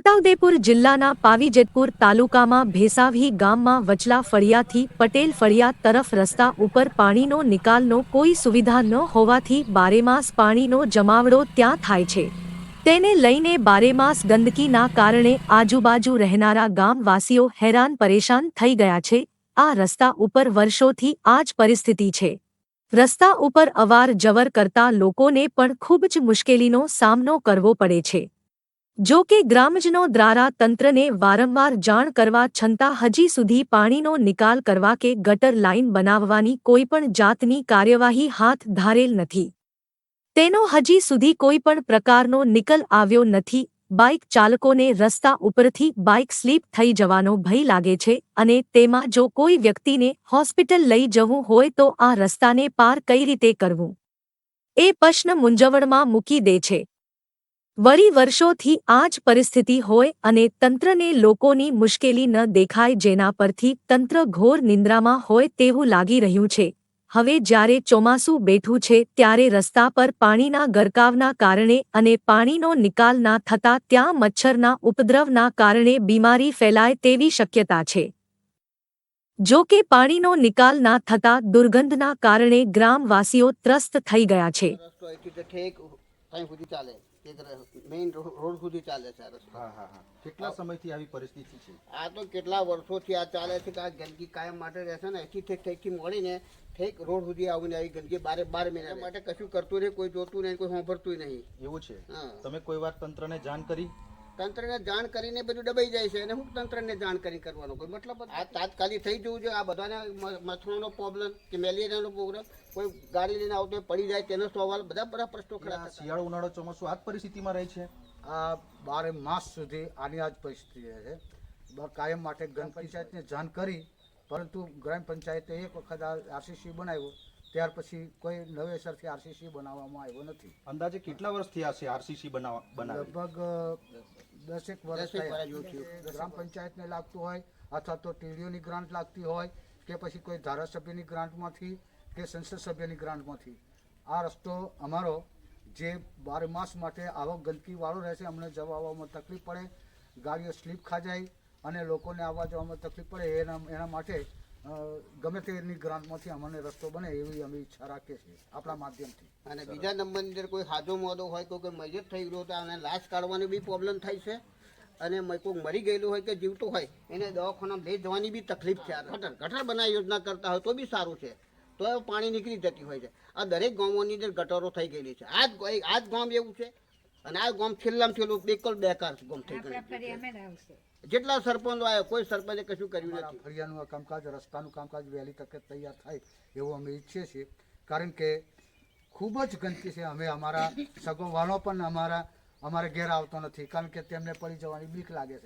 છોટાઉદેપુર જિલ્લાના પાવીજેતપુર તાલુકામાં ભેસાવી ગામમાં વચલા ફળિયાથી પટેલ ફળિયા તરફ રસ્તા ઉપર પાણીનો નિકાલનો કોઈ સુવિધા ન હોવાથી બારેમાસ પાણીનો જમાવડો ત્યાં થાય છે। તેને લઈને બારેમાસ ગંદકીના કારણે આજુબાજુ રહેનારા ગામવાસીઓ હેરાન પરેશાન થઈ ગયા છે। આ રસ્તા ઉપર વર્ષોથી આ જ પરિસ્થિતિ છે। રસ્તા ઉપર અવાર જવર કરતા લોકોને પણ ખૂબ જ મુશ્કેલીનો સામનો કરવો પડે છે। જો કે ગ્રામજનો દ્વારા તંત્રને વારંવાર જાણ કરવા છતાં હજી સુધી પાણીનો નિકાલ કરવા કે ગટર લાઇન બનાવવાની કોઈપણ જાતની કાર્યવાહી હાથ ધરેલ નથી। તેનો હજી સુધી કોઈપણ પ્રકારનો નિકાલ આવ્યો નથી। બાઇક ચાલકોને રસ્તા ઉપરથી બાઇક સ્લીપ થઈ જવાનો ભય લાગે છે અને તેમાં જો કોઈ વ્યક્તિને હોસ્પિટલ લઈ જવું હોય તો આ રસ્તાને પાર કઈ રીતે કરવું એ પ્રશ્ન મૂંઝવણમાં મૂકી દે છે। વળી વર્ષોથી આ જ પરિસ્થિતિ હોય અને તંત્રને લોકોની મુશ્કેલી ન દેખાય, જેના પરથી તંત્ર ઘોર નિંદ્રામાં હોય તેવું લાગી રહ્યું છે। હવે જ્યારે ચોમાસું બેઠું છે ત્યારે રસ્તા પર પાણીના ગરકાવના કારણે અને પાણીનો નિકાલ ના થતાં ત્યાં મચ્છરના ઉપદ્રવના કારણે બીમારી ફેલાય તેવી શક્યતા છે। જો કે પાણીનો નિકાલ ના થતાં દુર્ગંધના કારણે ગ્રામવાસીઓ ત્રસ્ત થઈ ગયા છે। મેઇન રોડ સુધી ચાલે છે આ રસ્તો। હા હા હા કેટલા સમયથી આવી પરિસ્થિતિ છે? આ તો કેટલા વર્ષોથી આ ચાલે છે કે આ ગંદકી કાયમ માટે રહેશે ને, એથી ઠેકથી મળીને ઠેક રોડ સુધી આવીને આવી ગંદકી 12 મહિના માટે કશું કરતું નહીં, કોઈ જોતું નહીં, કોઈ સાંભળતું નહીં। એવું છે? હા। તમે કોઈ વાર તંત્રને જાણ કરી? તંત્રને જાણ કરીને બધું દબાઈ જાય છે અને હું તંત્રને જાણ કરી કરવાનો કોઈ મતલબ આ તાત્કાલિક થઈ જવું જોઈએ। આ બધાને મચ્છરોનો પ્રોબ્લેમ કે મેલેરિયાનો પ્રોબ્લેમ, કોઈ ગાડી લઈને આવતો પડી જાય તેનો સવાલ, બધા પ્રશ્નો ખડા થતા। શિયાળો ઉનાળો ચોમાસું આ જ પરિસ્થિતિમાં રહે છે? આ 12 માસ સુધી આની આ જ પરિસ્થિતિ છે। કાયમ માટે ગ્રામ પંચાયતને જાણ કરી, પરંતુ ગ્રામ પંચાયતે એક વખત આ આરસીસી બનાવ્યો, ત્યાર પછી કોઈ નવેસરથી આરસીસી બનાવવામાં આવ્યો નથી। અંદાજે કેટલા વર્ષથી આ છે આરસીસી બનાવે? લગભગ 10 વર્ષ થયા। ગ્રામ પંચાયતને લાગતું હોય અથવા તો ટીડીઓની ગ્રાન્ટ લાગતી હોય કે પછી કોઈ ધારાસભ્યની ગ્રાન્ટમાંથી કે સંસદ સભ્યની ગ્રાન્ટમાંથી આ રસ્તો અમારો જે 12 માસ માટે આવો ગંદકીવાળો રહેશે, અમને જવા આવવામાં તકલીફ પડે, ગાડીઓ સ્લીપ ખા જાય અને લોકોને આવવા જવામાં તકલીફ પડે, એના માટે ગમે તેની ગ્રાન્ટમાંથી અમને રસ્તો બને એવી અમે ઈચ્છા રાખીએ છીએ આપણા માધ્યમથી। અને બીજા નંબરની અંદર કોઈ હાજો મોદો હોય, કોઈ મેજર થઈ ગયો હોય અને લાશ કાઢવાની બી પ્રોબ્લેમ થાય છે અને કોઈ મરી ગયેલું હોય કે જીવતું હોય એને દવાખાનામાં લઈ જવાની બી તકલીફ છે। ગટર બનાવી યોજના કરતા હોય તો બી સારું છે, તો પાણી નીકળી જતી હોય છે। આ દરેક ગામોની અંદર ગટરો થઈ ગયેલી છે। આ જ ગામ એવું છે અને આ ગામ છેલ્લામાં છેલ્લું બેકાર ગામ થઈ ગયું છે। જેટલા સરપંચ આવ્યા કોઈ સરપંચે કશું કર્યું નથી। ફળિયાનું કામકાજ, રસ્તાનું કામકાજ વહેલી તકે તૈયાર થાય એવું અમે ઈચ્છીએ છીએ, કારણ કે ખૂબ જ ગંદકી છે। અમે અમારા સગોવાળો પણ અમારે ઘેર આવતો નથી, કારણ કે તેમને પડી જવાની બીક લાગે છે।